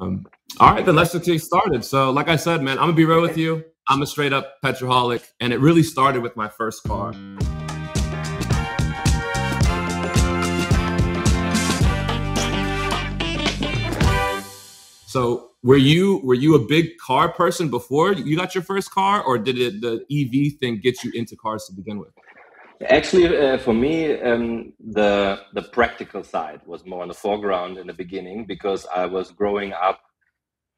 All right, then let's just get started. So, like I said, man, I'm gonna be real with you. I'm a straight up petroholic, and it really started with my first car. So, were you a big car person before you got your first car, or did the EV thing get you into cars to begin with? Actually, for me, the practical side was more in the foreground in the beginning because I was growing up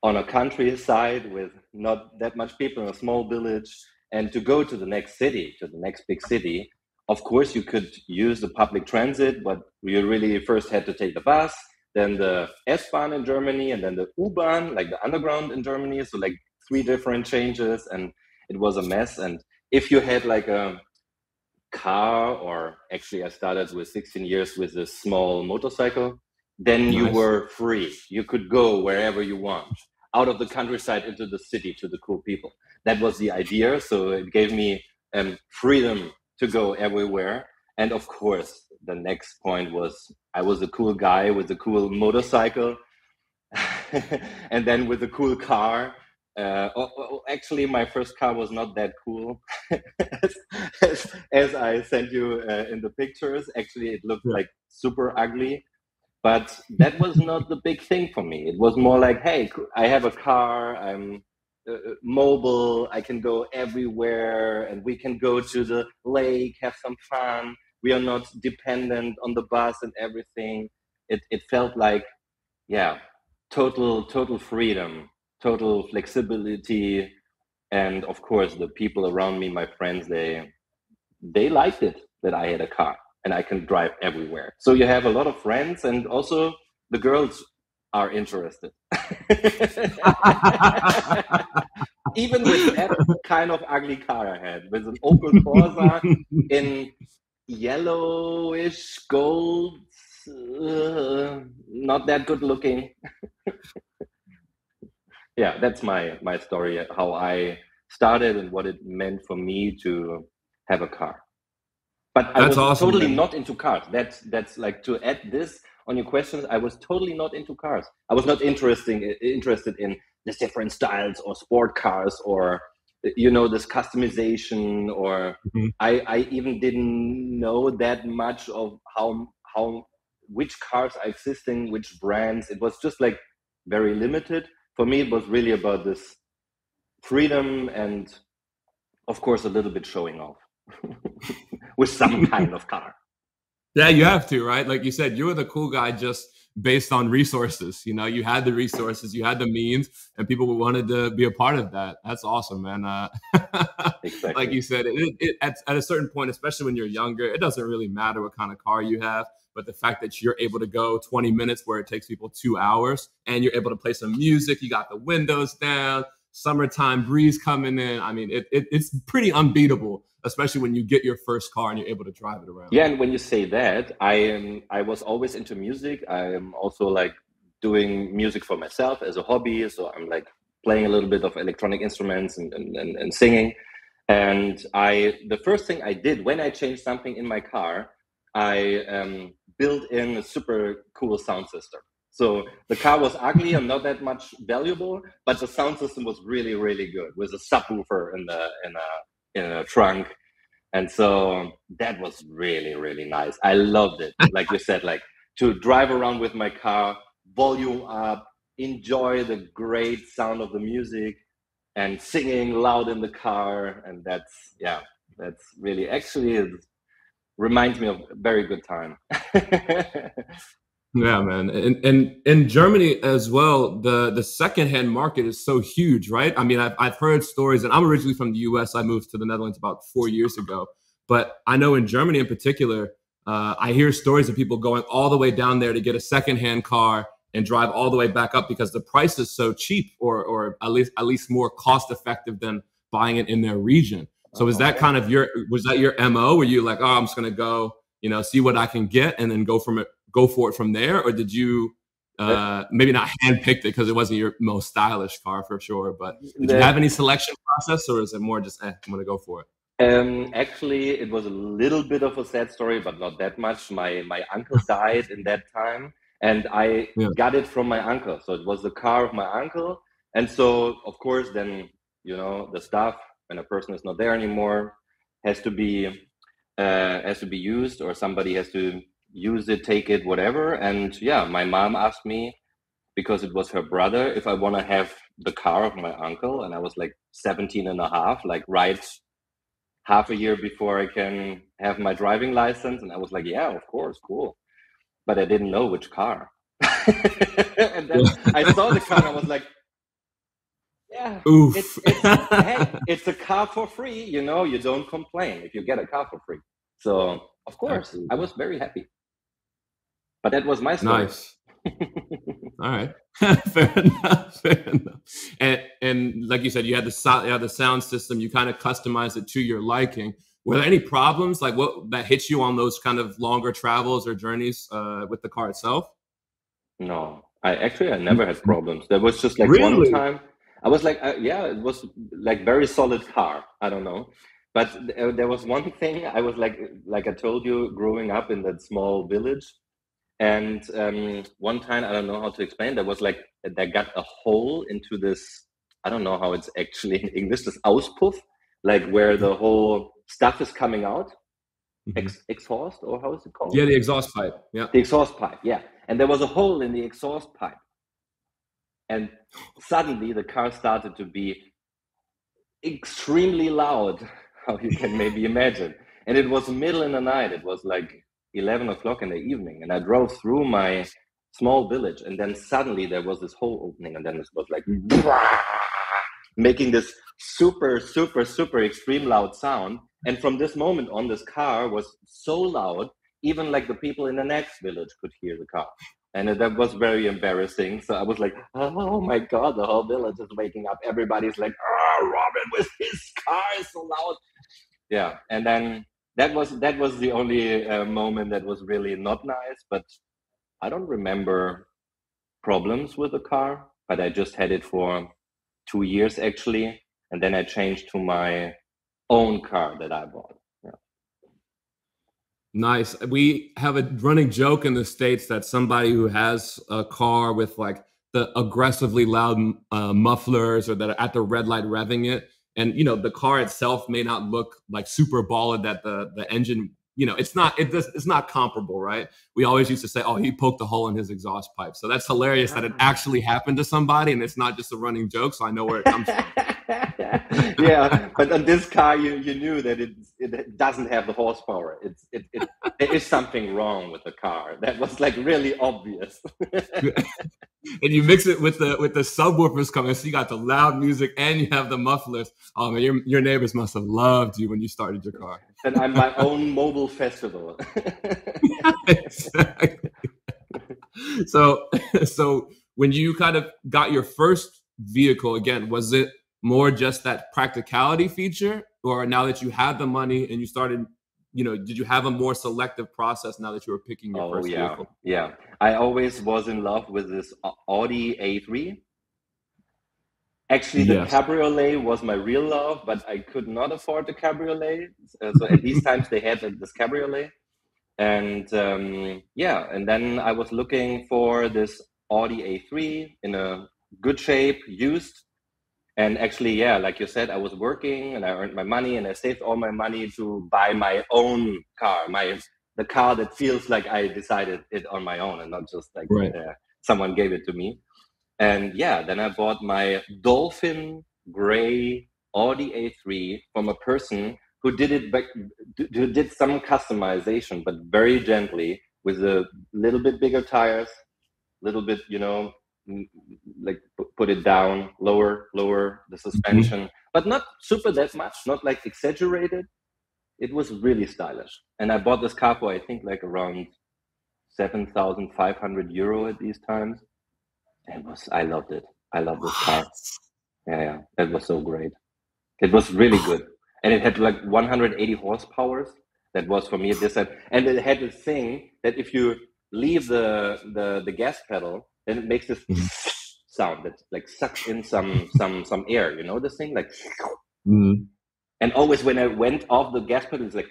on a countryside with not that much people in a small village, and to go to the next city, to the next big city, of course you could use the public transit, but you really first had to take the bus, then the S-Bahn in Germany, and then the U-Bahn, like the underground in Germany. So like 3 different changes, and it was a mess. And if you had like a car, or actually I started with 16 years with a small motorcycle, then you were free. You could go wherever you want, out of the countryside into the city to the cool people. That was the idea. So it gave me freedom to go everywhere. And of course, the next point was I was a cool guy with a cool motorcycle and then with a cool car. Actually, my first car was not that cool as I sent you in the pictures. Actually, it looked like super ugly. But that was not the big thing for me. It was more like, hey, I have a car, I'm mobile, I can go everywhere, and we can go to the lake, have some fun. We are not dependent on the bus and everything. It felt like, yeah, total freedom, total flexibility. And of course, the people around me, my friends, they liked it that I had a car and I can drive everywhere. So you have a lot of friends, and also the girls are interested. Even with that kind of ugly car I had, with an Opel Corsa in yellowish gold, not that good looking. Yeah, that's my story, how I started and what it meant for me to have a car. But I was awesome, totally not into cars. That's like, to add this on your questions, I was totally not into cars. I was not interested in the different styles or sport cars or, you know, this customization, or I even didn't know that much of how which cars are existing, which brands. It was just like very limited. For me, it was really about this freedom and, of course, a little bit showing off. With some kind of car. Yeah, you have to, right? Like you said, you were the cool guy just based on resources. You know, you had the resources, you had the means, and people wanted to be a part of that. That's awesome, man. Exactly. Like you said, at a certain point, especially when you're younger, it doesn't really matter what kind of car you have. But the fact that you're able to go 20 minutes where it takes people 2 hours, and you're able to play some music, you got the windows down, summertime breeze coming in. I mean, it's pretty unbeatable, especially when you get your first car and you're able to drive it around. Yeah, and when you say that, I was always into music. I am also like doing music for myself as a hobby. So I'm like playing a little bit of electronic instruments and singing. And the first thing I did when I changed something in my car, I built in a super cool sound system. So the car was ugly and not that much valuable, but the sound system was really, really good, with a subwoofer in a trunk. And so that was really, really nice. I loved it. Like you said, like to drive around with my car, volume up, enjoy the great sound of the music, and singing loud in the car. And that's really, actually, it reminds me of a very good time. Yeah, man. And in Germany as well, the secondhand market is so huge, right? I mean, I've heard stories, and I'm originally from the US. I moved to the Netherlands about 4 years ago. But I know in Germany in particular, I hear stories of people going all the way down there to get a secondhand car and drive all the way back up because the price is so cheap, or at least more cost effective than buying it in their region. So was that kind of was that your MO? Were you like, oh, I'm just going to go, you know, see what I can get and then go for it from there? Or did you maybe not handpicked it because it wasn't your most stylish car for sure, but did you have any selection process, or is it more just, I'm going to go for it? Actually, it was a little bit of a sad story, but not that much. My uncle died in that time, And I got it from my uncle. So it was the car of my uncle. And so, of course, then, you know, the stuff, when a person is not there anymore, has to be used, or somebody has to use it, take it, whatever. And yeah, my mom asked me, because it was her brother, if I want to have the car of my uncle. And I was like 17 and a half, like right half a year before I can have my driving license. And I was like, yeah, of course, cool. But I didn't know which car. And then I saw the car and I was like, yeah, hey, it's a car for free. You know, you don't complain if you get a car for free. So of course, I was very happy. But that was my story. Nice. All right. Fair enough. Fair enough. And like you said, you had the sound system. You kind of customized it to your liking. Were there any problems like what that hit you on those kind of longer travels or journeys with the car itself? No, I never had problems. There was just like Really? one time I was like, yeah, it was like very solid car. I don't know. But there was one thing I was like I told you, growing up in that small village. And one time, I don't know how to explain, there was like, they got a hole into this, I don't know how it's actually in English, this Auspuff, like where the whole stuff is coming out. Exhaust, or how is it called? Yeah, the exhaust pipe. Yeah. The exhaust pipe, yeah. And there was a hole in the exhaust pipe. And suddenly the car started to be extremely loud, how you can maybe imagine. And it was middle in the night. It was like 11 o'clock in the evening. And I drove through my small village. And then suddenly there was this hole opening. And then it was like, making this super, super, super extreme loud sound. And from this moment on, this car was so loud, even like the people in the next village could hear the car. And that was very embarrassing. So I was like, oh my God, the whole village is waking up. Everybody's like, oh, Robin with his car is so loud. Yeah. And then that was the only moment that was really not nice. But I don't remember problems with the car, but I just had it for 2 years actually. And then I changed to my own car that I bought. Nice. We have a running joke in the States that somebody who has a car with like the aggressively loud mufflers, or that are at the red light revving it, and you know the car itself may not look like super ballad, that the engine, you know, it's not comparable, right? We always used to say, oh, he poked a hole in his exhaust pipe. So that's hilarious that it actually happened to somebody, and it's not just a running joke. So I know where it comes from. Yeah, but on this car, you knew that it doesn't have the horsepower. There is something wrong with the car. That was like really obvious. And you mix it with the subwoofers coming, so you got the loud music and you have the mufflers. Oh man, your neighbors must have loved you when you started your car. And I'm my own mobile festival. Exactly. So when you kind of got your first vehicle again, was it more just that practicality feature, or now that you had the money and you started, you know, did you have a more selective process now that you were picking your first vehicle? Yeah. I always was in love with this Audi A3. Actually, the cabriolet was my real love, but I could not afford the cabriolet. So at these times they had this cabriolet. And and then I was looking for this Audi A3 in a good shape, used. And actually, yeah, like you said, I was working and I earned my money and I saved all my money to buy my own car, the car that feels like I decided it on my own and not just like someone gave it to me. And yeah, then I bought my Dolphin gray Audi A3 from a person who who did some customization, but very gently, with a little bit bigger tires, little bit, you know, like put it down, lower the suspension, but not super that much, not like exaggerated. It was really stylish. And I bought this car for, I think, like around 7,500 euro at these times. I loved it. I love this car. Yeah, that was so great. It was really good. And it had like 180 horsepower. That was for me at this time. And it had this thing that if you leave the gas pedal, then it makes this sound that like sucks in some air, you know, this thing like. And always when I went off the gas pedal, it's like,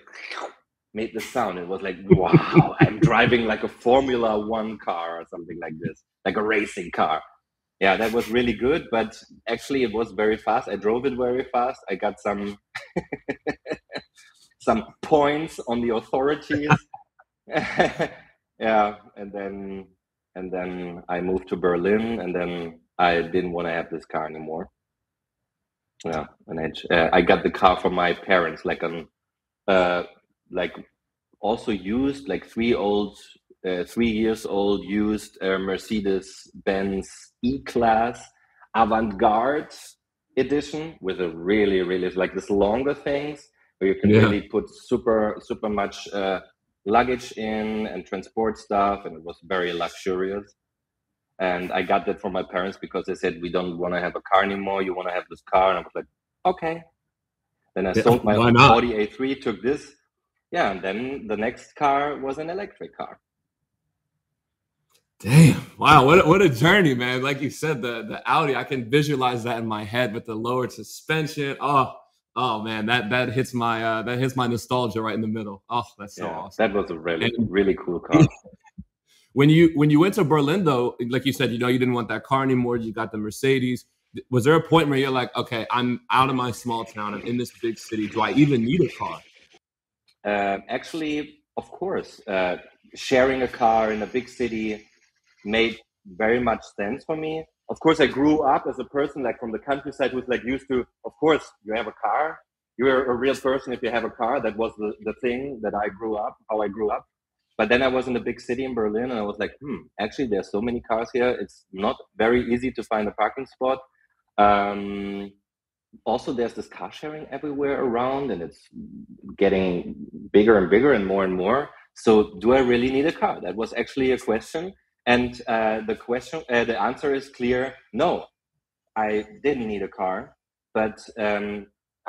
made the sound. It was like, wow, I'm driving like a Formula One car or something like this, like a racing car. Yeah, that was really good, but actually it was very fast. I drove it very fast. I got some some points on the authorities. Yeah, and then I moved to Berlin, and then I didn't want to have this car anymore. Yeah, and I got the car from my parents, like like also used, like 3 years old used Mercedes-Benz E-Class Avant-Garde edition with a really like this longer things where you can really put super much luggage in and transport stuff, and it was very luxurious. And I got that from my parents because they said, we don't want to have a car anymore, you want to have this car. And I was like, okay. Then I sold my Audi A3, took this. Yeah, and then the next car was an electric car. Damn! Wow, what a journey, man! Like you said, the Audi, I can visualize that in my head with the lowered suspension. Oh man, that hits my nostalgia right in the middle. Oh, that's so awesome. That was a really cool car. When you went to Berlin, though, like you said, you didn't want that car anymore. You got the Mercedes. Was there a point where you're like, okay, I'm out of my small town. I'm in this big city. Do I even need a car? Actually, of course, sharing a car in a big city made very much sense for me. Of course, I grew up as a person like from the countryside who's like used to, of course, you have a car. You're a real person if you have a car. That was the thing that how I grew up. But then I was in a big city in Berlin, and I was like, actually, there's so many cars here. It's not very easy to find a parking spot. Also, there's this car sharing everywhere around, and it's getting bigger and bigger and more. So do I really need a car? That was actually a question. And the answer is clear. No, I didn't need a car, but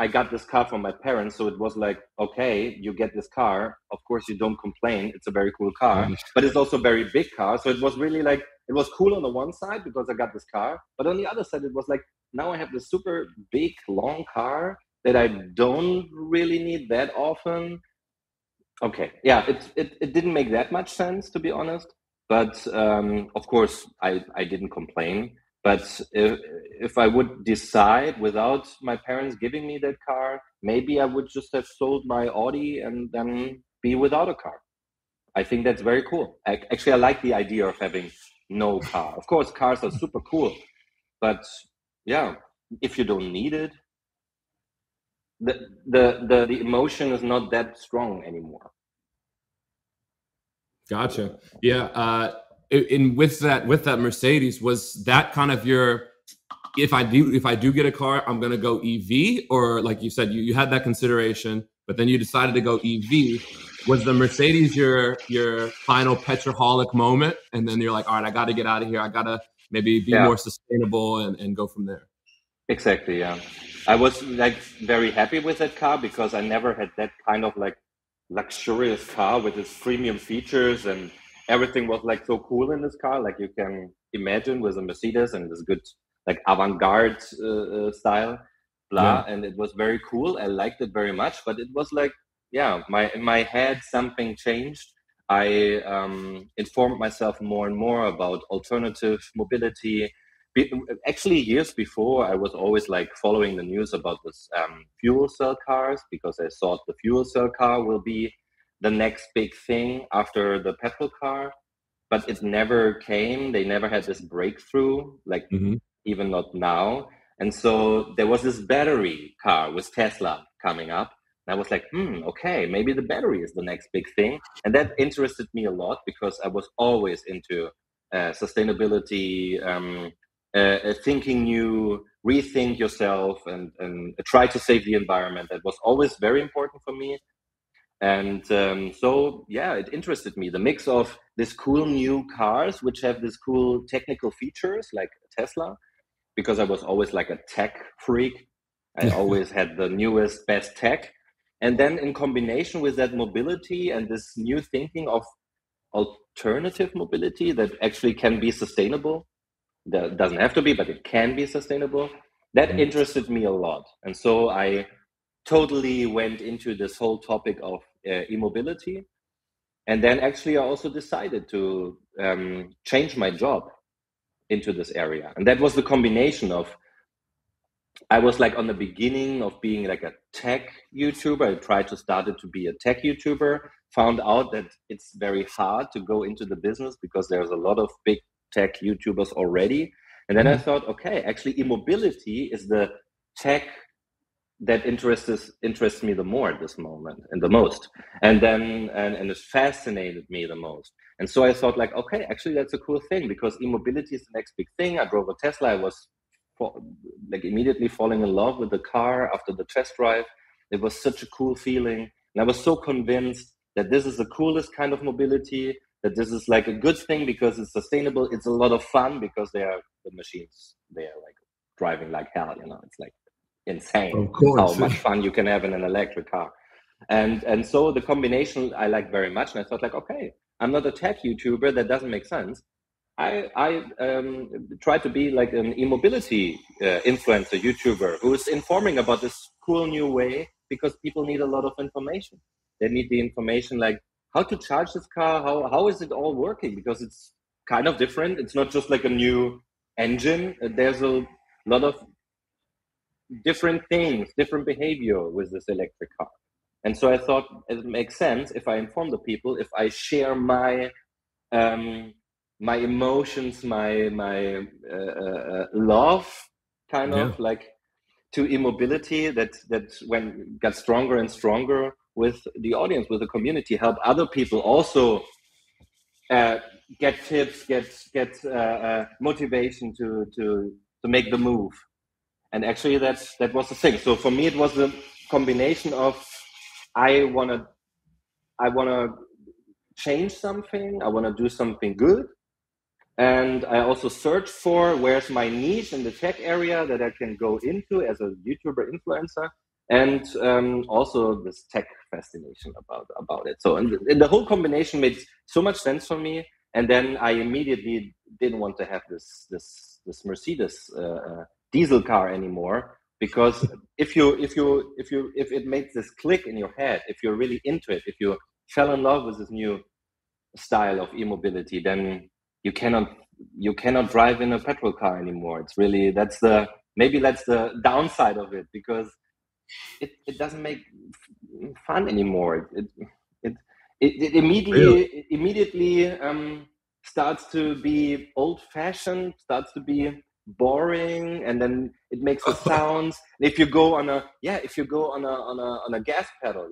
I got this car from my parents. So it was like, okay, you get this car. Of course, you don't complain. It's a very cool car, but it's also a very big car. So it was really like, it was cool on the one side because I got this car. But on the other side, it was like, now I have this super big, long car that I don't really need that often. Okay, yeah, it didn't make that much sense, to be honest. But of course, I didn't complain. But if I would decide without my parents giving me that car, maybe I would just have sold my Audi and then be without a car. I think that's very cool. Actually, I like the idea of having no car. Of course, cars are super cool. But yeah, if you don't need it, the emotion is not that strong anymore. Gotcha. Yeah. With that Mercedes, was that kind of your, if I do get a car, I'm gonna go EV, or like you said, you had that consideration, but then you decided to go EV. Was the Mercedes your final Petroholic moment, and then you're like, all right, I got to get out of here. I gotta maybe be more sustainable and go from there. Exactly. Yeah, I was like very happy with that car because I never had that kind of like luxurious car with its premium features, and everything was like so cool in this car, like you can imagine, with a Mercedes and this good like avant-garde style, blah. And it was very cool. I liked it very much, but it was like, in my head something changed. I informed myself more and more about alternative mobility. Actually, years before, I was always like following the news about this fuel cell cars, because I thought the fuel cell car will be the next big thing after the petrol car, but it never came. They never had this breakthrough, like even not now. And so there was this battery car with Tesla coming up. And I was like, okay, maybe the battery is the next big thing. And that interested me a lot because I was always into sustainability, thinking new, rethink yourself, and try to save the environment. That was always very important for me. And so, it interested me. The mix of these cool new cars, which have these cool technical features like Tesla, because I was always like a tech freak. I always had the newest, best tech. And then in combination with that mobility and this new thinking of alternative mobility that actually can be sustainable, that doesn't have to be, but it can be sustainable, that interested me a lot. And so I totally went into this whole topic of e-mobility. And then actually I also decided to change my job into this area. And that was the combination of, I was like on the beginning of being like a tech YouTuber. I tried to start it to be a tech YouTuber, found out that it's very hard to go into the business because there's a lot of big tech YouTubers already. And then I thought, okay, actually e-mobility is the tech that interests me the more at this moment and the most. And then, and it fascinated me the most. And so I thought like, okay, actually that's a cool thing because e-mobility is the next big thing. I drove a Tesla. I was like immediately falling in love with the car after the test drive. It was such a cool feeling. And I was so convinced that this is the coolest kind of mobility, that this is like a good thing because it's sustainable. It's a lot of fun because the machines, they are like driving like hell, you know, it's like insane how much fun you can have in an electric car. And so the combination I like very much. And I thought like, okay, I'm not a tech YouTuber. That doesn't make sense. I try to be like an e-mobility influencer YouTuber who is informing about this cool new way because people need a lot of information. They need the information like how to charge this car, how is it all working? Because it's kind of different. It's not just like a new engine. There's a lot of different things, different behavior with this electric car. And so I thought it makes sense if I inform the people, if I share my my emotions, my love, kind of like to e-mobility that when got stronger and stronger with the audience, with the community, help other people also get tips, get motivation to make the move. And actually that was the thing. So for me, it was a combination of I wanna change something, I wanna do something good. And I also searched for where's my niche in the tech area that I can go into as a YouTuber influencer, and also this tech fascination about it. So and the whole combination made so much sense for me. And then I immediately didn't want to have this Mercedes diesel car anymore, because if it makes this click in your head, if you're really into it, if you fell in love with this new style of e-mobility, then you cannot drive in a petrol car anymore. It's really maybe that's the downside of it, because it doesn't make fun anymore. It immediately starts to be old-fashioned, starts to be boring, and then it makes the sounds. If you go on a gas pedal,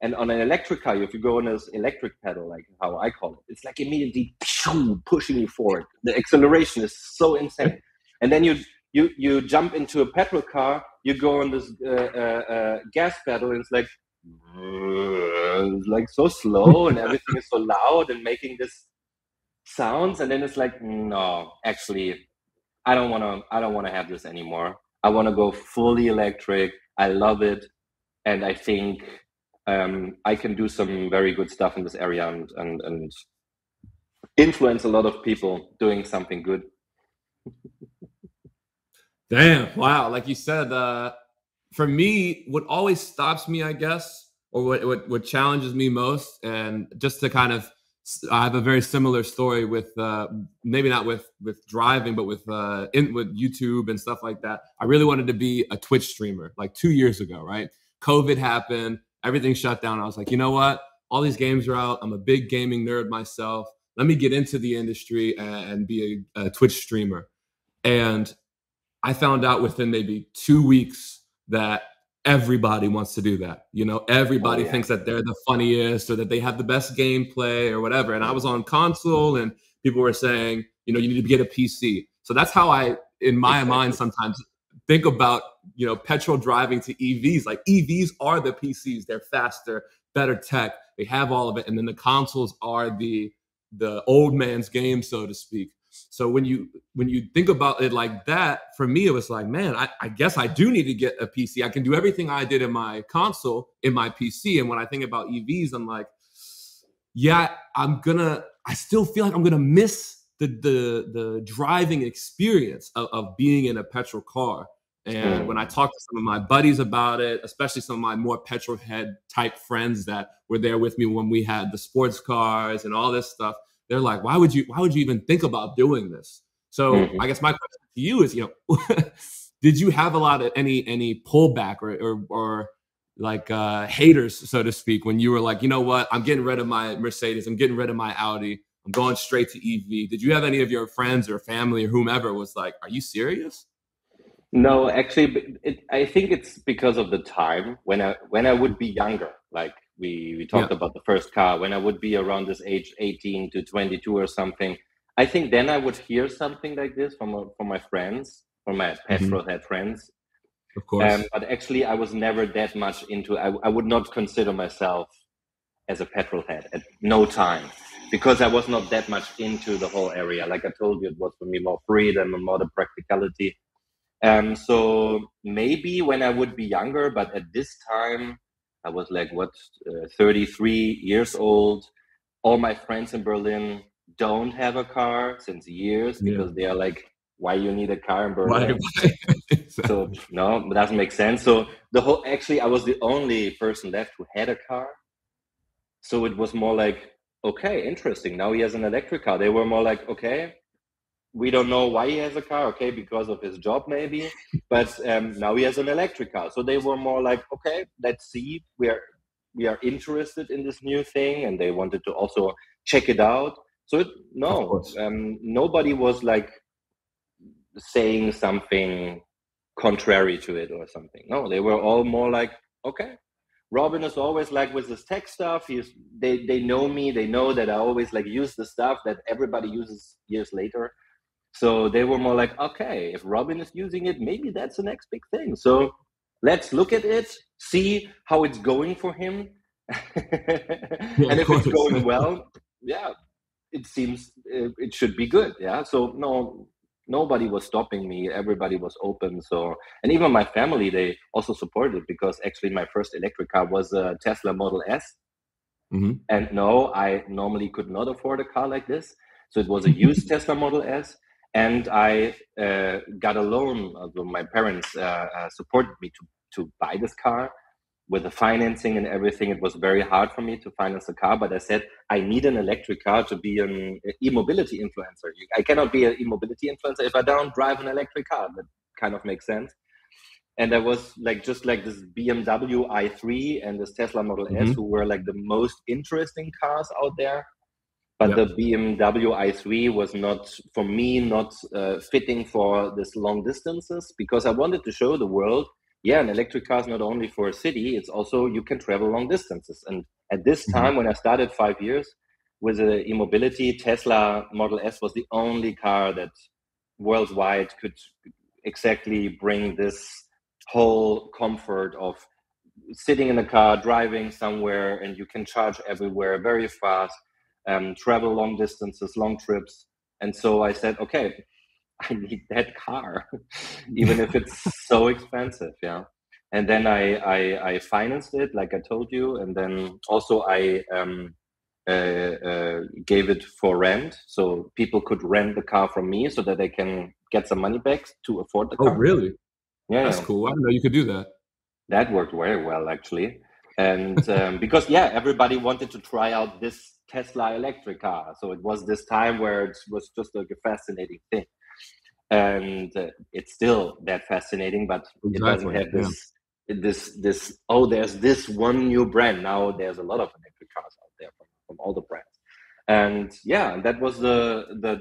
and on an electric car, if you go on this electric pedal, like how I call it, it's like immediately pushing you forward. The acceleration is so insane. And then you jump into a petrol car, you go on this gas pedal, and it's like so slow, and everything is so loud and making this sounds. And then it's like, no, actually, I don't want to have this anymore. I want to go fully electric. I love it, and I think I can do some very good stuff in this area and influence a lot of people doing something good. Damn! Wow! Like you said, for me, what always stops me, I guess, or what challenges me most, and just to kind of, I have a very similar story with maybe not with driving, but with YouTube and stuff like that. I really wanted to be a Twitch streamer like 2 years ago, right? COVID happened, everything shut down. I was like, you know what? All these games are out. I'm a big gaming nerd myself. Let me get into the industry and be a Twitch streamer. And I found out within maybe 2 weeks that everybody wants to do that. You know, everybody thinks that they're the funniest or that they have the best gameplay or whatever. And I was on console and people were saying, you know, you need to get a PC. So that's how I, in my mind, sometimes think about, you know, petrol driving to EVs. Like EVs are the PCs. They're faster, better tech. They have all of it. And then the consoles are the old man's game, so to speak. So when you think about it like that, for me, it was like, man, I guess I do need to get a PC. I can do everything I did in my console in my PC. And when I think about EVs, I'm like, yeah, I still feel like I'm gonna miss the driving experience of being in a petrol car. And when I talked to some of my buddies about it, especially some of my more petrol head type friends that were there with me when we had the sports cars and all this stuff, they're like, why would you even think about doing this? So I guess my question to you is, did you have a lot of any pullback or like haters, so to speak, when you were like, you know what, I'm getting rid of my Mercedes, I'm getting rid of my Audi, I'm going straight to EV? Did you have any of your friends or family or whomever was like, are you serious? No, actually, I think it's because of the time when I would be younger. Like we Yeah. talked about the first car, when I would be around this age, 18 to 22 or something. I think then I would hear something like this from my friends, from my petrol head friends. Of course. But actually, I was never that much into. I would not consider myself as a petrol head at no time, because I was not that much into the whole area. Like I told you, it was for me more freedom and more the practicality. So maybe when I would be younger, but at this time, I was like, 33 years old. All my friends in Berlin don't have a car since years because they are like, why you need a car in Berlin? Exactly. So no, it doesn't make sense. So actually, I was the only person left who had a car. So it was more like, okay, interesting. Now he has an electric car. They were more like, okay, we don't know why he has a car, okay, because of his job maybe, but now he has an electric car. So they were more like, okay, let's see, we are interested in this new thing, and they wanted to also check it out. So nobody was like saying something contrary to it or something. No, they were all more like, okay, Robin is always like with this tech stuff. They know me, they know that I always like use the stuff that everybody uses years later. So they were more like, okay, if Robin is using it, maybe that's the next big thing. So let's look at it, see how it's going for him. And if it's going well, yeah, it seems it should be good. Yeah. So no, nobody was stopping me. Everybody was open. So, and even my family, they also supported it, because actually my first electric car was a Tesla Model S. And no, I normally could not afford a car like this. So it was a used Tesla Model S. And I got a loan. My parents supported me to buy this car. With the financing and everything, it was very hard for me to finance a car. But I said, I need an electric car to be an e-mobility influencer. I cannot be an e-mobility influencer if I don't drive an electric car. That kind of makes sense. And I was like, just like this BMW i3 and this Tesla Model S, who were like the most interesting cars out there. But the BMW i3 was not, for me, not fitting for this long distances, because I wanted to show the world, an electric car is not only for a city, it's also, you can travel long distances. And at this time, when I started 5 years with the e-mobility, Tesla Model S was the only car that worldwide could exactly bring this whole comfort of sitting in a car, driving somewhere, and you can charge everywhere very fast. Travel long distances, long trips. And so I said, okay, I need that car, even if it's so expensive. Yeah. And then I financed it, like I told you. And then also I gave it for rent. So people could rent the car from me so that they can get some money back to afford the car. Oh, really? Yeah. That's cool. I didn't know you could do that. That worked very well, actually. And because, everybody wanted to try out this Tesla electric car. So it was this time where it was just like a fascinating thing. And it's still that fascinating, but it doesn't have this, there's this one new brand. Now there's a lot of electric cars out there from all the brands. And that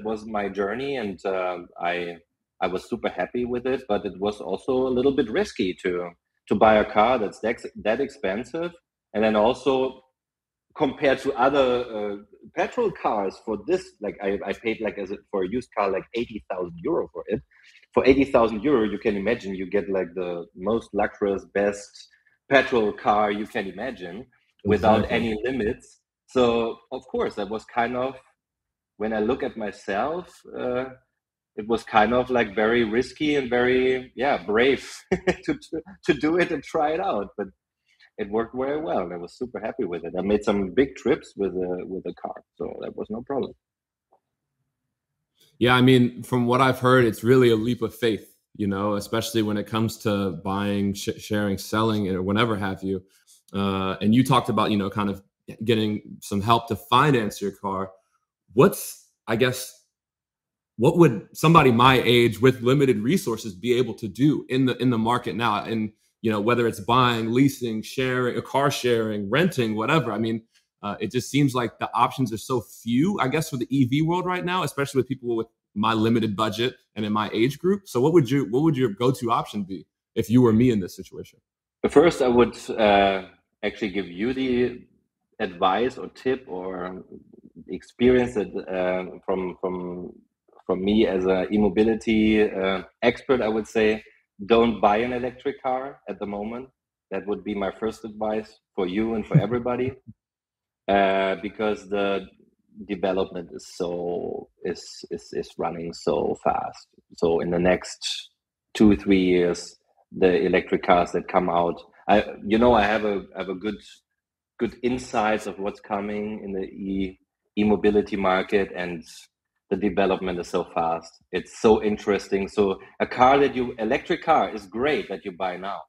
was my journey. And I was super happy with it, but it was also a little bit risky to buy a car that's that expensive. And then also compared to other petrol cars for this, like I paid like for a used car, like 80,000 euro for it. For 80,000 euro, you can imagine you get like the most luxurious, best petrol car you can imagine without any limits. So of course, that was kind of, when I look at myself, it was kind of like very risky and very brave to do it and try it out. But it worked very well, and I was super happy with it. I made some big trips with the car, so that was no problem. Yeah, I mean, from what I've heard, it's really a leap of faith. you know, especially when it comes to buying, sharing, selling, or whatever have you. And you talked about, you know, kind of getting some help to finance your car. I guess, what would somebody my age with limited resources be able to do in the market now? And, you know, whether it's buying, leasing, sharing, car sharing, renting, whatever. I mean, it just seems like the options are so few, I guess, for the EV world right now, especially with people with my limited budget and in my age group. So what would your go-to option be if you were me in this situation? First, I would actually give you the advice or tip or experience that from me as an e-mobility expert. I would say, don't buy an electric car at the moment. That would be my first advice for you and for everybody, because the development is running so fast. So in the next 2-3 years, the electric cars that come out, I have a good insights of what's coming in the e-mobility market, and the development is so fast. It's so interesting. So electric car is great that you buy now,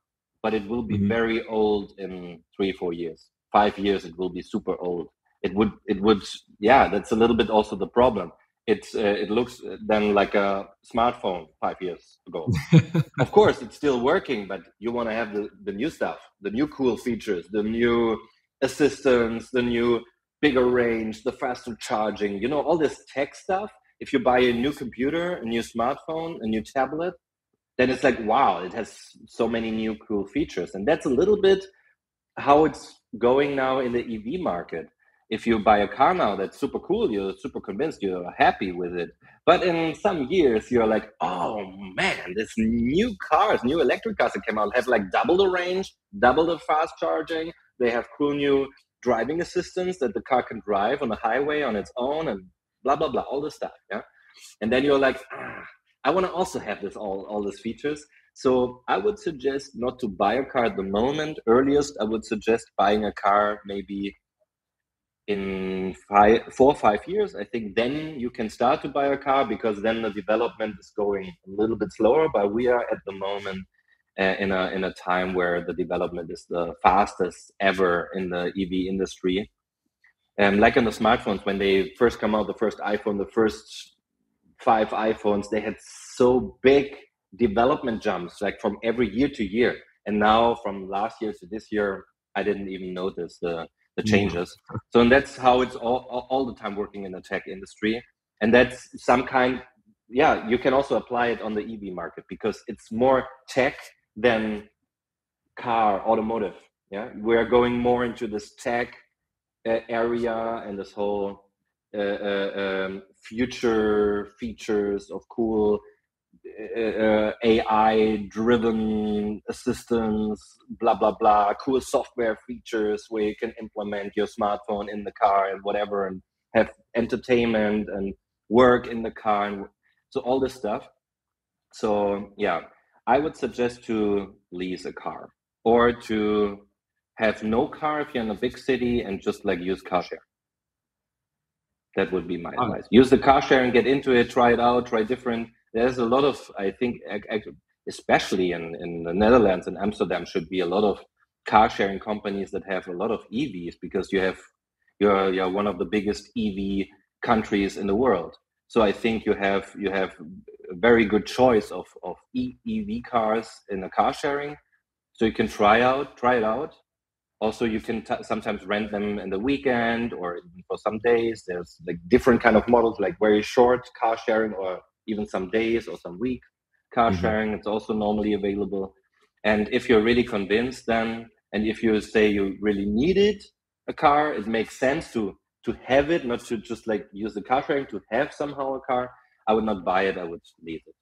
but it will be very old in 3-4 years. 5 years, it will be super old. It would, yeah, that's a little bit also the problem. It looks then like a smartphone 5 years ago. Of course, it's still working, but you want to have the new stuff, the new cool features, the new assistance, the new bigger range, the faster charging, all this tech stuff. If you buy a new computer, a new smartphone, a new tablet, then it's like, wow, it has so many new cool features. And that's a little bit how it's going now in the EV market. If you buy a car now that's super cool, you're super convinced, you're happy with it. But in some years, you're like, oh man, this new electric cars that came out have like double the range, double the fast charging. They have cool new driving assistance that the car can drive on the highway on its own, and blah, blah, blah, all this stuff. Yeah. And then you're like, I want to also have all these features. So I would suggest not to buy a car at the moment. Earliest, I would suggest buying a car maybe in 4 or 5 years. I think then you can start to buy a car, because then the development is going a little bit slower. But we are at the moment in a time where the development is the fastest ever in the EV industry. And like on the smartphones, when they first come out, the first iPhone, the first 5 iPhones, they had so big development jumps, like from every year to year. And now from last year to this year, I didn't even notice the changes. So, and that's how it's all the time working in the tech industry. And that's some kind, yeah, you can also apply it on the EV market, because it's more tech than automotive. Yeah, we're going more into this tech area and this whole future features of cool AI-driven assistance, blah, blah, blah, cool software features where you can implement your smartphone in the car and whatever, and have entertainment and work in the car. And so all this stuff. So yeah, I would suggest to lease a car, or to have no car if you're in a big city and just like use car share. That would be my advice. Use the car share and get into it, try it out, try different. There's a lot of, I think, especially in the Netherlands and Amsterdam, should be a lot of car sharing companies that have a lot of EVs, because you're one of the biggest EV countries in the world. So I think you have a very good choice of EV cars in the car sharing. So you can try it out. Also, you can sometimes rent them in the weekend or even for some days. There's like different kind of models, like very short car sharing, or even some days or some week car sharing. It's also normally available. And if you're really convinced then, and if you say you really needed a car, it makes sense to have it, not to just like use the car sharing, to have somehow a car. I would not buy it, I would lease it.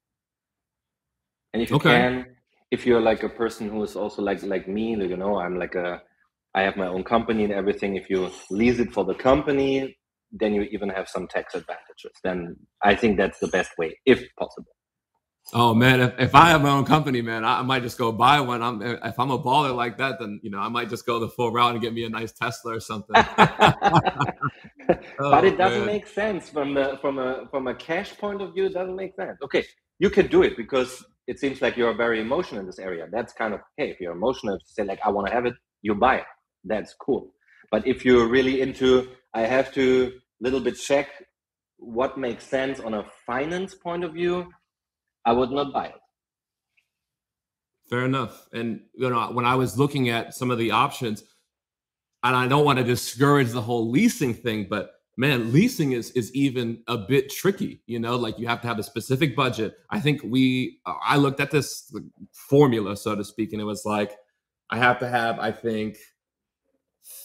And if you can, if you're like a person who is also like me, I have my own company and everything. If you lease it for the company, then you even have some tax advantages. Then I think that's the best way, if possible. Oh man, if I have my own company, man, I might just go buy one. If I'm a baller like that, then I might just go the full route and get me a nice Tesla or something. But it doesn't make sense from a cash point of view. It doesn't make sense. Okay, you can do it because it seems like you're very emotional in this area. That's kind of, hey, if you're emotional, to say like, I want to have it, you buy it. That's cool. But if you're really into, I have to little bit check what makes sense on a finance point of view, I would not buy it. Fair enough. And when I was looking at some of the options, and I don't want to discourage the whole leasing thing, but man, leasing is even a bit tricky. Like you have to have a specific budget. I think I looked at this formula, so to speak, and it was like I have to have, I think,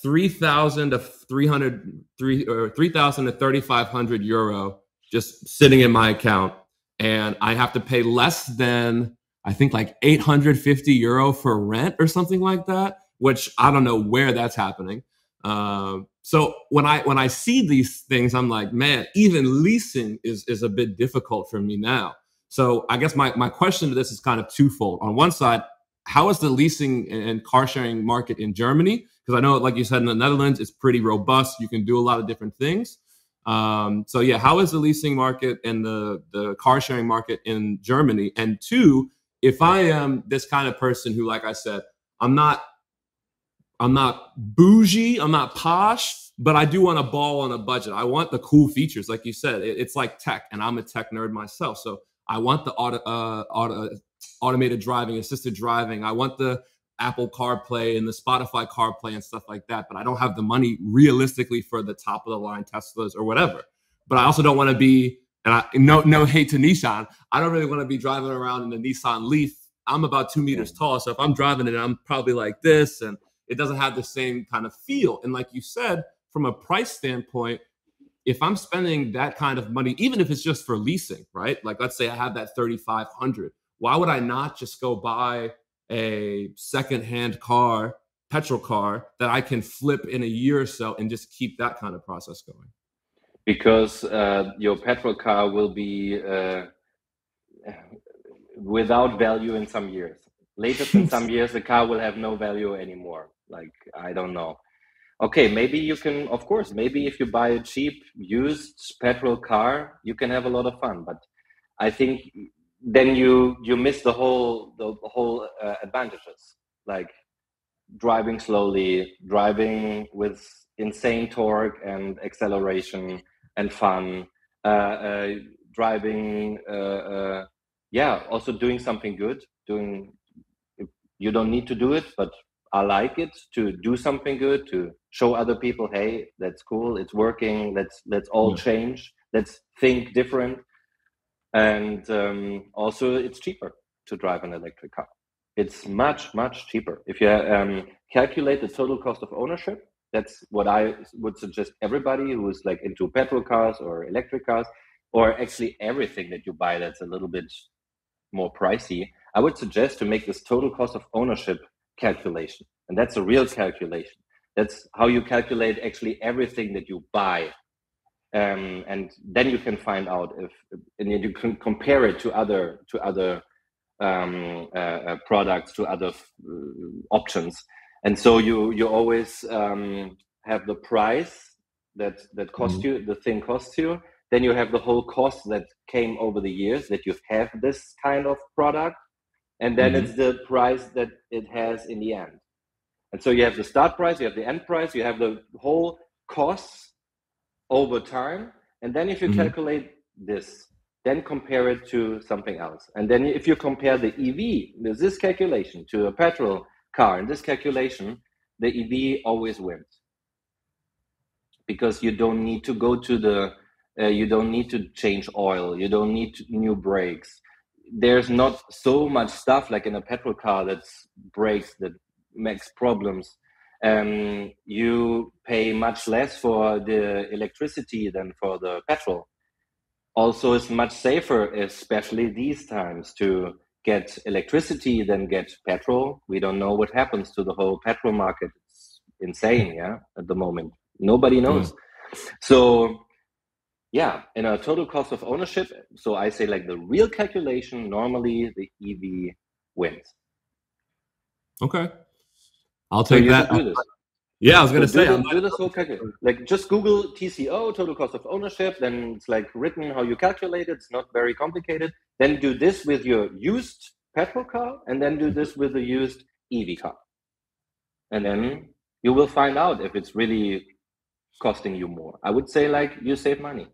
3,000 to 3,500 euro just sitting in my account, and I have to pay less than, I think, like 850 euro for rent or something like that, which I don't know where that's happening. So when I see these things, I'm like, man, even leasing is a bit difficult for me now. So I guess my question to this is kind of twofold. On one side, how is the leasing and car sharing market in Germany? Because I know, like you said, in the Netherlands, it's pretty robust. You can do a lot of different things. So yeah, how is the leasing market and the car sharing market in Germany? And two, if I am this kind of person who, like I said, I'm not bougie, I'm not posh, but I do want to ball on a budget. I want the cool features, like you said. It's like tech, and I'm a tech nerd myself, so I want the automated driving, assisted driving. I want the Apple CarPlay and the Spotify CarPlay and stuff like that. But I don't have the money realistically for the top of the line Teslas or whatever. But I also don't want to be, and no hate to Nissan, I don't really want to be driving around in a Nissan Leaf. I'm about 2 meters tall, so if I'm driving it, I'm probably like this, and it doesn't have the same kind of feel. And like you said, from a price standpoint, if I'm spending that kind of money, even if it's just for leasing, right? Like, let's say I have that 3,500. Why would I not just go buy a secondhand car, petrol car, that I can flip in a year or so and just keep that kind of process going? Because your petrol car will be without value in some years. Latest in some years, the car will have no value anymore. Like, I don't know. Okay, maybe you can, of course, maybe if you buy a cheap used petrol car, you can have a lot of fun. But I think then you miss the whole advantages, like driving slowly, driving with insane torque and acceleration and fun, driving, also doing something good. You don't need to do it, but I like it to do something good, to show other people, hey, that's cool, it's working, let's all change, let's think different. And also it's cheaper to drive an electric car. It's much, much cheaper. If you calculate the total cost of ownership, that's what I would suggest everybody who is like into petrol cars or electric cars, or actually everything that you buy that's a little bit more pricey, I would suggest to make this total cost of ownership calculation. And that's a real calculation. That's how you calculate actually everything that you buy. And then you can find out and you can compare it to other products, to other options. And so you always have the price that cost you, the thing costs you. Then you have the whole cost that came over the years that you have this kind of product. And then it's the price that it has in the end. And so you have the start price, you have the end price, you have the whole costs over time. And then if you calculate this, then compare it to something else. And then if you compare the EV, this calculation, to a petrol car, in this calculation, the EV always wins. Because you don't need to go to you don't need to change oil, you don't need new brakes. There's not so much stuff like in a petrol car that's breaks, that makes problems. You pay much less for the electricity than for the petrol. Also, it's much safer, especially these times, to get electricity than get petrol. We don't know what happens to the whole petrol market. It's insane, at the moment. Nobody knows. So, in a total cost of ownership, so I say like the real calculation, normally the EV wins. Okay. I'll take that. Yeah, I was So gonna say I do might. this whole calculation. Like just Google TCO, total cost of ownership. Then it's like written how you calculate it. It's not very complicated. Then do this with your used petrol car, and then do this with the used EV car, and then you will find out if it's really costing you more. I would say like you save money.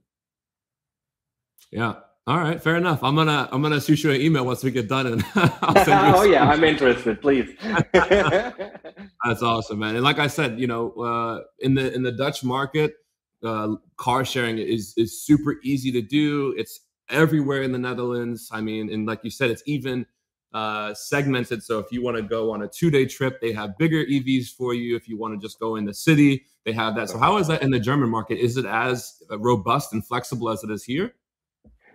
Yeah. All right. Fair enough. I'm gonna shoot you an email once we get done, and I'll send you. Oh yeah, I'm interested. Please. That's awesome, man. And like I said, in the Dutch market, car sharing is super easy to do. It's everywhere in the Netherlands. I mean, and like you said, it's even segmented. So if you want to go on a 2-day trip, they have bigger EVs for you. If you want to just go in the city, they have that. So how is that in the German market? Is it as robust and flexible as it is here?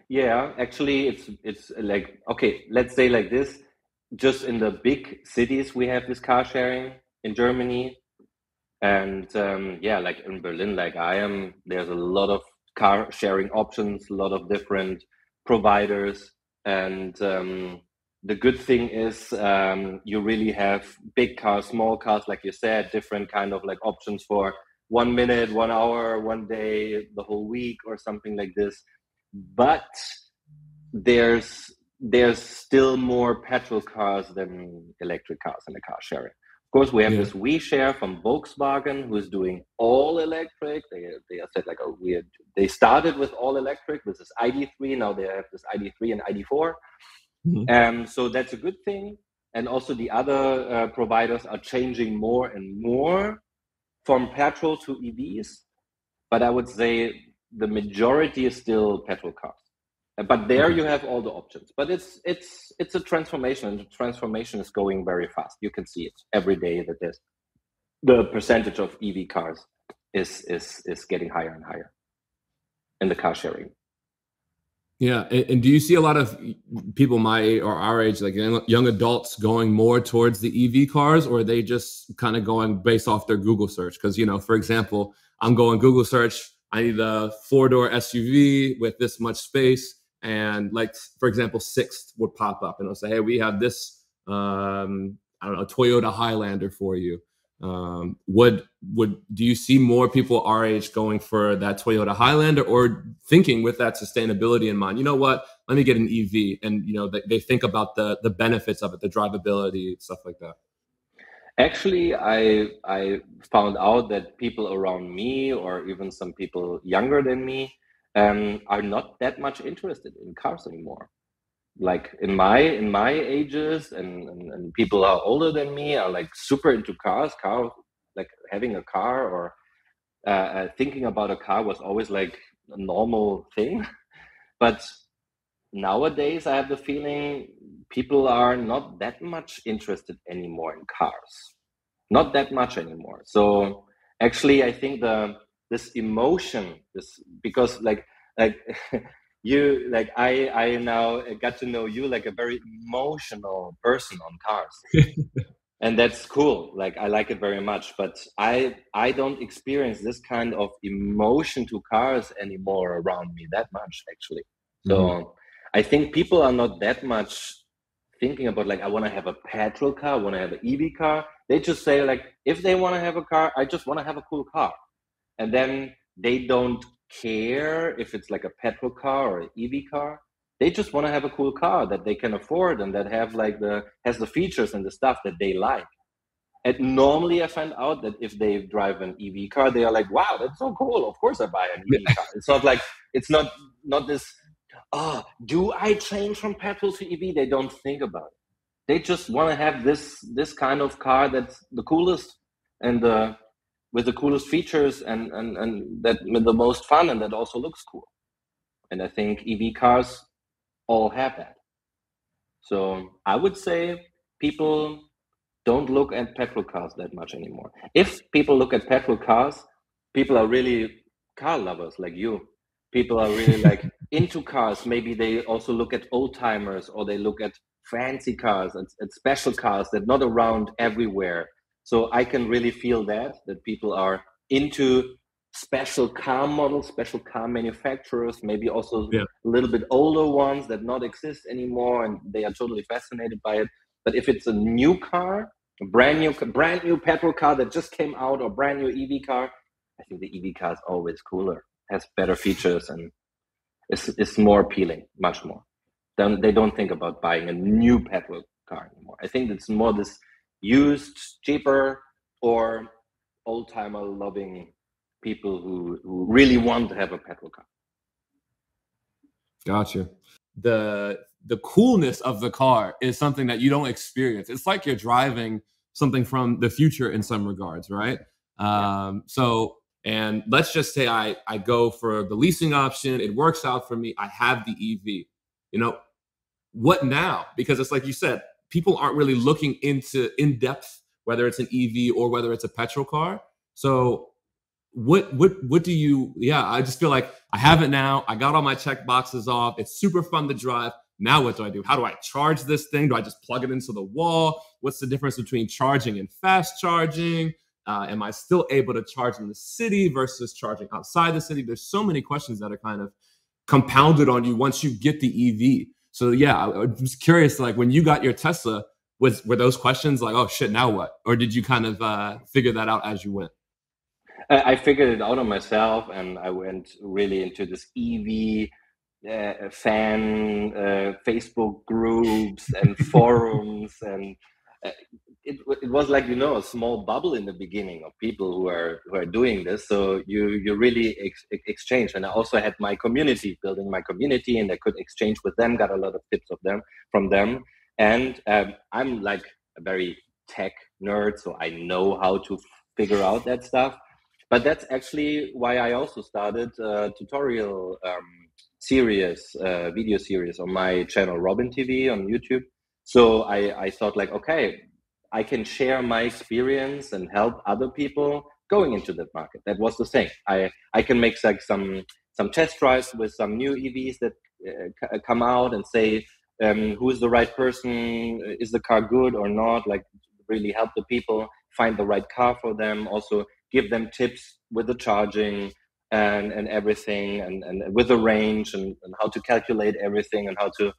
Yeah, actually, it's like, okay, let's say like this. Just in the big cities, we have this car sharing in Germany, and yeah, like in Berlin, like I am, there's a lot of car sharing options, a lot of different providers, and the good thing is you really have big cars, small cars, like you said, different kind of like options for 1 minute, 1 hour, 1 day, the whole week, or something like this. But there's still more petrol cars than electric cars in the car sharing. Of course, we have this WeShare from Volkswagen, who is doing all electric. They said like, oh, they started with all electric. This is ID3. Now they have this ID3 and ID4. So that's a good thing. And also the other providers are changing more and more from petrol to EVs. But I would say the majority is still petrol cars. But there you have all the options. But it's a transformation, and the transformation is going very fast. You can see it every day that the percentage of EV cars is getting higher and higher in the car sharing. Yeah, and do you see a lot of people my age or our age, like young adults, going more towards the EV cars, or are they just kind of going based off their Google search? Because, for example, I'm going Google search, I need a 4-door SUV with this much space, and like, for example, Sixt would pop up and it'll say, hey, we have this, I don't know, Toyota Highlander for you. Do you see more people our age going for that Toyota Highlander, or thinking with that sustainability in mind? You know what? Let me get an EV, and they think about the benefits of it, the drivability, stuff like that. Actually, I found out that people around me, or even some people younger than me, are not that much interested in cars anymore. Like in my ages, and people are older than me are like super into cars. Like having a car or thinking about a car was always like a normal thing. But nowadays I have the feeling people are not that much interested anymore in cars, not that much anymore. So actually I think this emotion, because like you, like I now got to know you like a very emotional person on cars. And that's cool. Like I like it very much, but I don't experience this kind of emotion to cars anymore around me that much, actually. So I think people are not that much thinking about like, I want to have a petrol car, I want to have an EV car. They just say like, if they want to have a car, I just want to have a cool car. And then they don't care if it's like a petrol car or an EV car. They just want to have a cool car that they can afford and that has the features and the stuff that they like. And normally I find out that if they drive an EV car, they are like, wow, that's so cool. Of course I buy an EV car. It's not like, it's not this, do I change from petrol to EV? They don't think about it. They just want to have this kind of car that's the coolest and with the coolest features and that with the most fun, and that also looks cool. And I think EV cars all have that. So I would say people don't look at petrol cars that much anymore. If people look at petrol cars, people are really car lovers like you. People are really like into cars. Maybe they also look at old timers, or they look at fancy cars and special cars that not around everywhere. So I can really feel that people are into special car models, special car manufacturers, maybe also a little bit older ones that not exist anymore, and they are totally fascinated by it. But if it's a new car, a brand new petrol car that just came out, or brand new EV car, I think the EV car is always cooler, has better features, and is more appealing, much more. Then they don't think about buying a new petrol car anymore. I think it's more this used, cheaper, or old timer loving people who really want to have a petrol car. Gotcha. The coolness of the car is something that you don't experience. It's like you're driving something from the future in some regards, right? So, and let's just say I go for the leasing option. It works out for me. I have the EV. You know, what now? Because it's like you said, people aren't really looking into in depth whether it's an EV or whether it's a petrol car. So what do you, I just feel like I have it now. I got all my check boxes off. It's super fun to drive. Now what do I do? How do I charge this thing? Do I just plug it into the wall? What's the difference between charging and fast charging? Am I still able to charge in the city versus charging outside the city? There's so many questions that are kind of compounded on you once you get the EV. So I was curious, like when you got your Tesla, were those questions like, oh shit, now what? Or did you kind of figure that out as you went? I figured it out on myself, and I went really into this EV fan Facebook groups and forums, and it was like, a small bubble in the beginning of people who are doing this. So you really exchange, and I also had my community, building my community, and I could exchange with them, got a lot of tips from them, and I'm like a very tech nerd, so I know how to figure out that stuff. But that's actually why I also started a tutorial video series on my channel, Robin TV on YouTube. So I thought like, okay, I can share my experience and help other people going into that market. That was the thing. I can make like some test drives with some new EVs that come out and say, who is the right person? Is the car good or not? Like really help the people find the right car for them. Also give them tips with the charging and everything, and with the range and how to calculate everything, and how to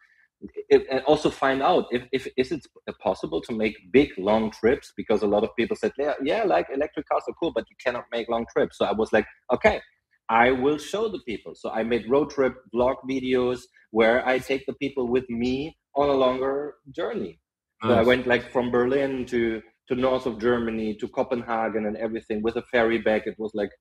and also find out if is it possible to make big long trips, because a lot of people said, like electric cars are cool, but you cannot make long trips. So I was like, okay, I will show the people. So I made road trip vlog videos where I take the people with me on a longer journey. Nice. So I went like from Berlin to north of Germany to Copenhagen and everything with a ferry back. It was like,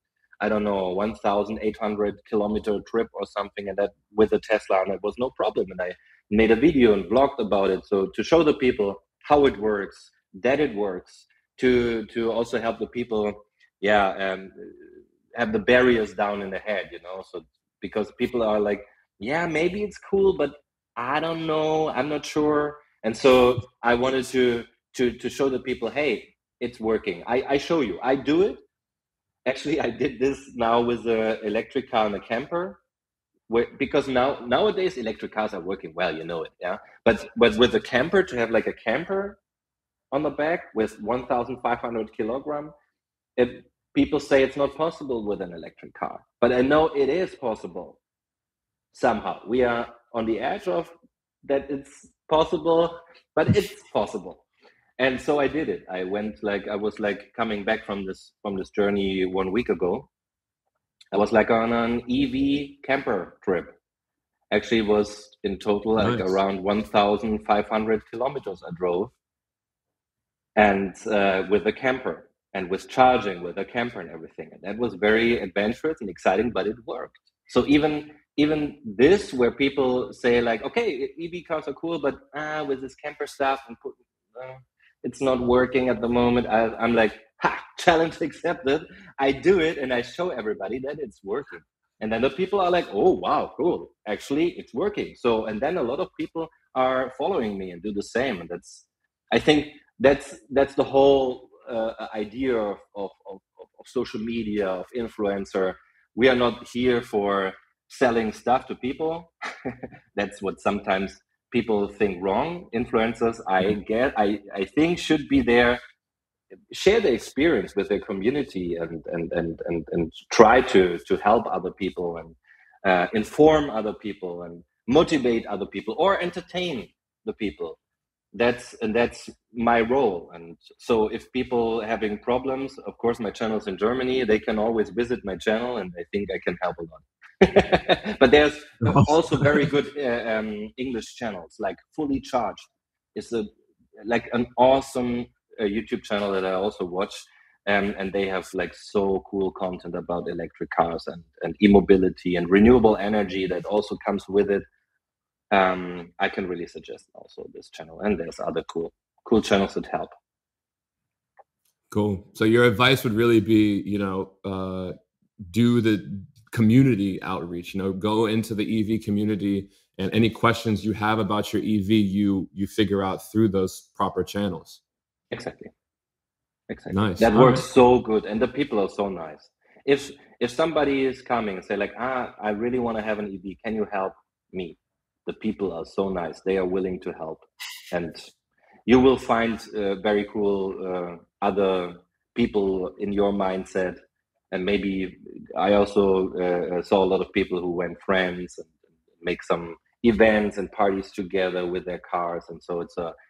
I don't know, 1,800 kilometer trip or something, and that with a Tesla, and it was no problem. And I made a video and vlogged about it. So to show the people how it works, that it works, to also help the people, have the barriers down in the head, So because people are like, maybe it's cool, but I don't know, I'm not sure. And so I wanted to show the people, hey, it's working. I show you, I do it. Actually, I did this now with an electric car and a camper, because nowadays electric cars are working well, But with a camper, to have like a camper on the back with 1,500 kilogram, people say it's not possible with an electric car. But I know it is possible. Somehow we are on the edge of that it's possible, but it's possible. And so I did it. I was coming back from this journey 1 week ago. I was like on an EV camper trip. Actually, it was in total like around 1,500 kilometers I drove, and with a camper and with charging with a camper and everything. And that was very adventurous and exciting, but it worked. So even this, where people say like, okay, EV cars are cool, but with this camper stuff and it's not working at the moment. I'm like, challenge accepted. I do it and I show everybody that it's working. And then the people are like, oh, wow, cool. Actually, it's working. So, and then a lot of people are following me and do the same. And I think that's the whole idea of social media, of influencer. We are not here for selling stuff to people. That's what sometimes people think wrong. Influencers, I think, should be there, share the experience with their community, and try to help other people and inform other people and motivate other people or entertain the people. that's my role. And so if people having problems, of course my channel's in Germany, they can always visit my channel, and I think I can help a lot. But there's also very good English channels, like Fully Charged is like an awesome YouTube channel that I also watch. And they have like so cool content about electric cars and e-mobility and renewable energy that also comes with it. I can really suggest also this channel, and there's other cool channels that help. Cool. So your advice would really be, do the community outreach, go into the EV community, and any questions you have about your EV, you figure out through those proper channels. Exactly. Nice. That works so good, and the people are so nice. If somebody is coming and say like, I really want to have an EV, can you help me? The people are so nice. They are willing to help, and you will find very cool other people in your mindset. And maybe I also saw a lot of people who went friends and make some events and parties together with their cars, and so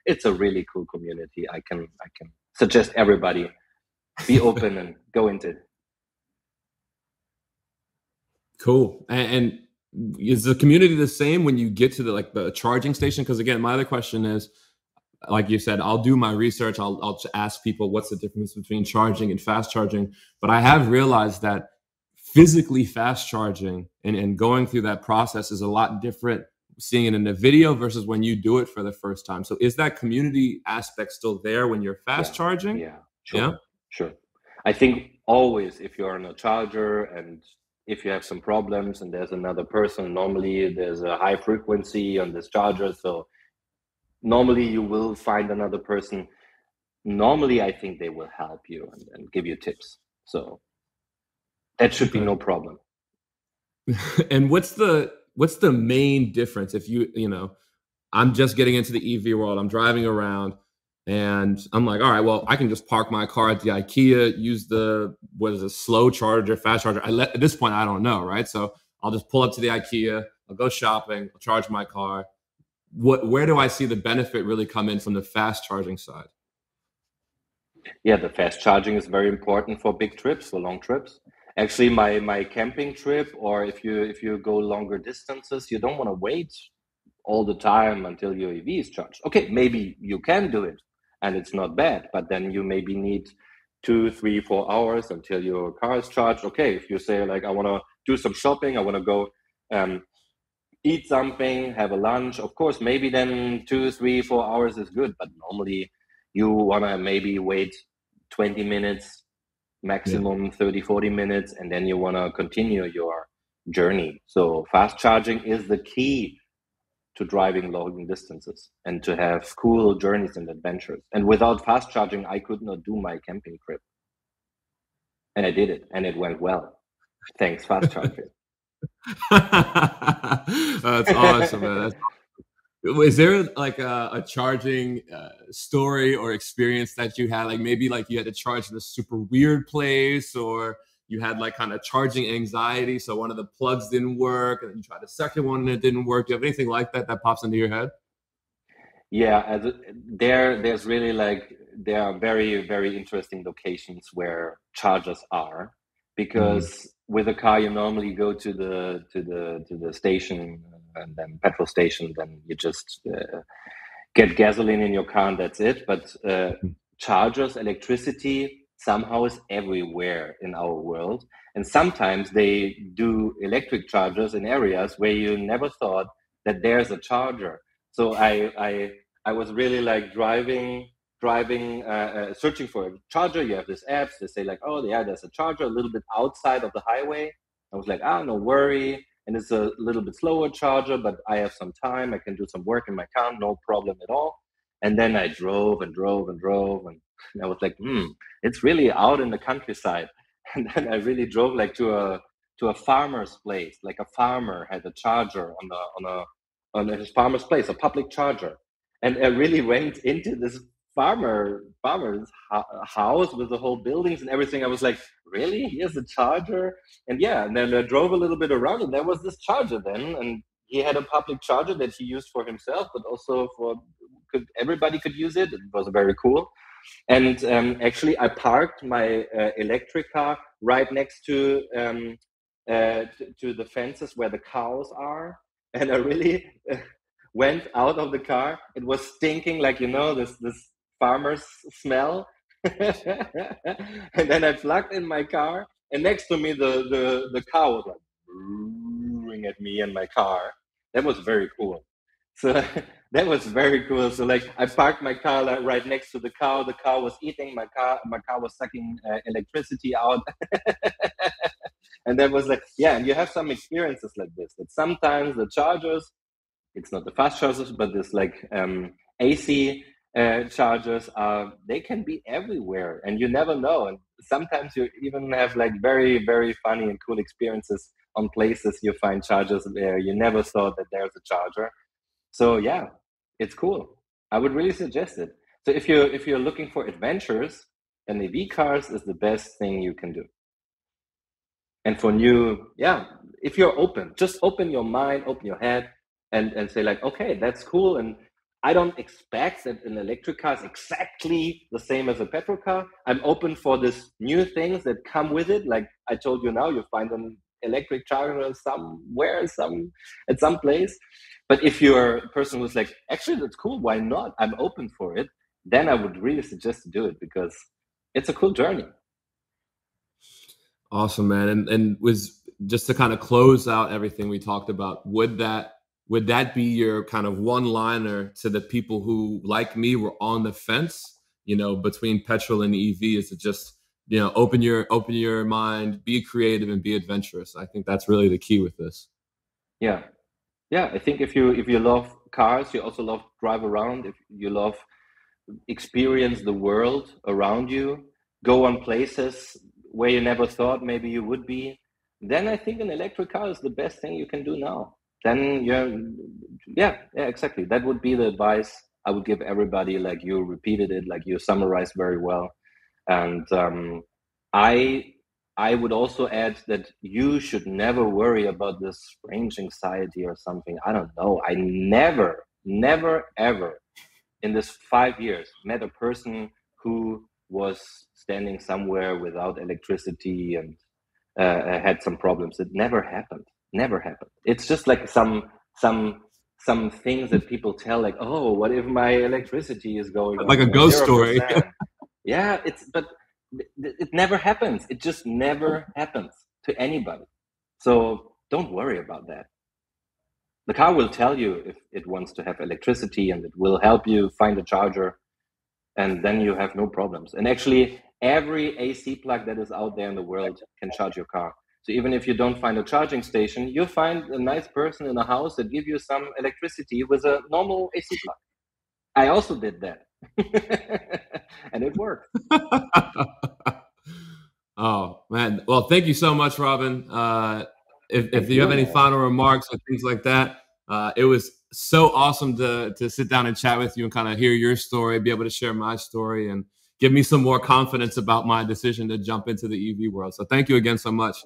it's a really cool community. I can suggest everybody be open and go into it. Cool. And is the community the same when you get to the charging station? Because again, my other question is, like you said, I'll do my research. I'll ask people what's the difference between charging and fast charging. But I have realized that physically fast charging and going through that process is a lot different seeing it in a video versus when you do it for the first time. So is that community aspect still there when you're fast charging? Yeah, sure. I think always if you're on a charger and if you have some problems and there's another person, normally there's a high frequency on this charger. So normally you will find another person. Normally, I think they will help you and give you tips. So that should be no problem. And what's the main difference if I'm just getting into the EV world, I'm driving around and I'm like, all right, well, I can just park my car at the IKEA, use slow charger, fast charger. At this point, I don't know, right? So I'll just pull up to the IKEA, I'll go shopping, I'll charge my car. Where do I see the benefit really come in from the fast charging side? Yeah, the fast charging is very important for big trips, for long trips. Actually, my camping trip, or if you go longer distances, you don't want to wait all the time until your EV is charged. Okay, maybe you can do it and it's not bad, but then you maybe need 2, 3, 4 hours until your car is charged. Okay, if you say like, I want to do some shopping, I want to go eat something, have a lunch, of course, maybe then 2, 3, 4 hours is good, but normally you want to maybe wait 20 minutes, maximum 30, 40 minutes, and then you want to continue your journey. So fast charging is the key to driving long distances and to have cool journeys and adventures. And without fast charging, I could not do my camping trip. And I did it, and it went well. Thanks, fast charging. That's awesome, man. That's awesome. Is there like a charging story or experience that you had? Like maybe like you had to charge in a super weird place, or you had like kind of charging anxiety, so one of the plugs didn't work, and then you tried a second one and it didn't work. Do you have anything like that pops into your head? Yeah, there's really like there are very, very interesting locations where chargers are, because with a car you normally go to the station and then petrol station, then you just get gasoline in your car and that's it. But chargers, electricity somehow is everywhere in our world, and sometimes they do electric chargers in areas where you never thought that there's a charger. So I was really like driving, searching for a charger. You have this apps, they say like, oh yeah, there's a charger a little bit outside of the highway. I was like, no worry. And it's a little bit slower charger, but I have some time. I can do some work in my car, no problem at all. And then I drove and I was like, it's really out in the countryside. And then I really drove like to a farmer's place. Like a farmer had a charger on his farmer's place, a public charger. And I really went into this farmer's house with the whole buildings and everything. I was like, really? Here's a charger? And yeah, and then I drove a little bit around and there was this charger then. And he had a public charger that he used for himself, but also for everybody could use it. It was very cool. And actually, I parked my electric car right next to the fences where the cows are, and I really went out of the car. It was stinking like, you know, this farmer's smell. And then I plugged in my car, and next to me the cow was like roaring at me and my car. That was very cool. So that was very cool. So like I parked my car like, right next to the cow. The cow was eating. My car was sucking electricity out. And that was like, yeah. And you have some experiences like this. That sometimes the chargers, it's not the fast chargers, but this like AC chargers they can be everywhere, and you never know. And sometimes you even have like very, very funny and cool experiences on places you find chargers where you never thought that there's a charger. So yeah, it's cool. I would really suggest it. So if you're looking for adventures, an EV cars is the best thing you can do. And for new, yeah, if you're open, just open your mind, open your head, and say like, okay, that's cool. And I don't expect that an electric car is exactly the same as a petrol car. I'm open for this new things that come with it. Like I told you now, you find an electric charger somewhere, at some place. But if you're a person who's like, actually, that's cool, why not? I'm open for it. Then I would really suggest to do it because it's a cool journey. Awesome, man. And was just to kind of close out everything we talked about, would that be your kind of one-liner to the people who, like me, were on the fence, you know, between petrol and EV? Is it just, you know, open your mind, be creative, and be adventurous? I think that's really the key with this. Yeah. I think if you love cars, you also love drive around. If you love experience the world around you, go on places where you never thought maybe you would be, then I think an electric car is the best thing you can do now. Then yeah, exactly. That would be the advice I would give everybody. Like you repeated it, like you summarized very well. And I would also add that you should never worry about this strange anxiety or something. I don't know. I never, ever in this 5 years met a person who was standing somewhere without electricity and had some problems. It never happened. Never happened. It's just like some things that people tell, like, oh, what if my electricity is going like a ghost 0%. Story. Yeah, but it never happens. It just never happens to anybody. So don't worry about that. The car will tell you if it wants to have electricity, and it will help you find a charger, and then you have no problems. And actually, every AC plug that is out there in the world can charge your car. So even if you don't find a charging station, you'll find a nice person in a house that give you some electricity with a normal AC plug. I also did that. And it worked. Oh, man. Well, thank you so much, Robin. If you have any final remarks or things like that, it was so awesome to sit down and chat with you and kind of hear your story, be able to share my story, and give me some more confidence about my decision to jump into the EV world. So thank you again so much.